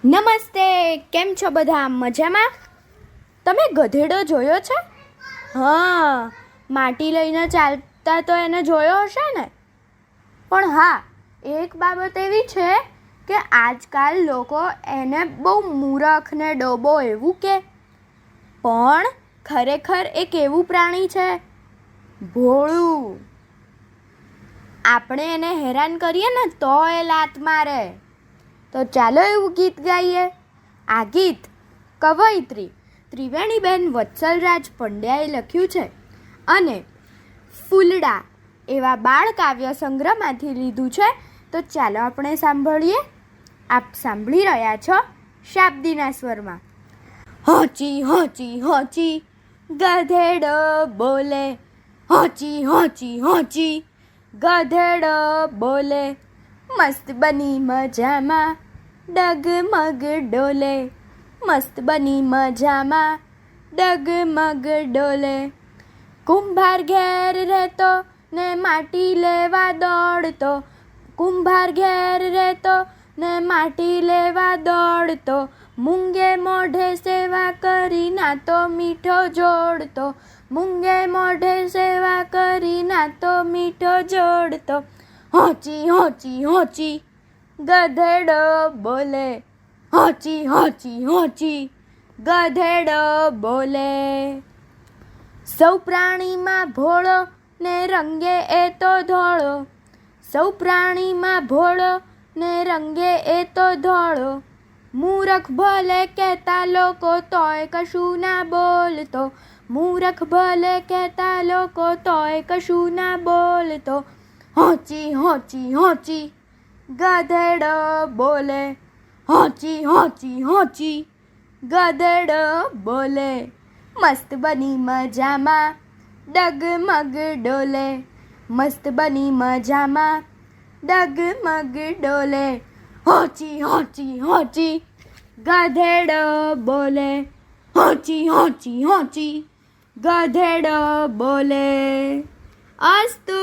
નમસ્તે, કેમ છો બધા? મજામાં? તમે ગધેડો જોયો છે? હા, માટી લઈને ચાલતા તો એને જોયો હશે ને. પણ હા, એક બાબત એવી છે કે આજકાલ લોકો એને બહુ મૂરખ ને ડોબો એવું કે, પણ ખરેખર એક એવું પ્રાણી છે, ભોળું. આપણે એને હેરાન કરીએ ને તો એ લાત મારે. તો ચાલો એવું ગીત ગાઈએ. આ ગીત કવયિત્રી ત્રિવેણીબેન વત્સલરાજ પંડ્યાએ લખ્યું છે અને ફૂલડા એવા બાળ કાવ્ય સંગ્રહમાંથી લીધું છે. તો ચાલો આપણે સાંભળીએ. આપ સાંભળી રહ્યા છો શાબ્દીના સ્વરમાં. હોચી હોચી હોચી ગધેડો બોલે, હોચી હોચી હોચી ગધેડો બોલે, મસ્ત બની મજામાં ડગમગ ડોલે, મસ્ત બની મજામાં ડગમગ ડોલે. કુંભાર ઘેર રહેતો ને માટી લેવા દોડતો, કુંભાર ઘેર રહેતો ને માટી લેવા દોડતો, મૂંગે મોઢે સેવા કરી નાતો મીઠો જોડતો, મૂંગે મોઢે સેવા કરી નાતો મીઠો જોડતો. હોચી હોચી હોચી ગધેડો બોલે, હોચી હોચી હોચી ગધેડો બોલે. સૌ પ્રાણીમાં ભોળો ને રંગે એ તો ધોળો, સૌ પ્રાણીમાં ભોળો ને રંગે એ તો ધોળો, મૂરખ ભલે કહેતા લોકો તોય કશું ના બોલતો, મૂરખ ભલે કહેતા લોકો તોય કશું ના બોલતો. હોચી હોચી હોચી ગધેડો બોલે, હોચી હોચી હોચી ગધેડો બોલે, મસ્ત બની મજામાં ડગમગ ડોલે, મસ્ત બની મજામાં ડગમગ ડોલે. હોચી હોચી હોચી ગધેડો બોલે, હોચી હોચી હોચી ગધેડો બોલે. અસ્તુ.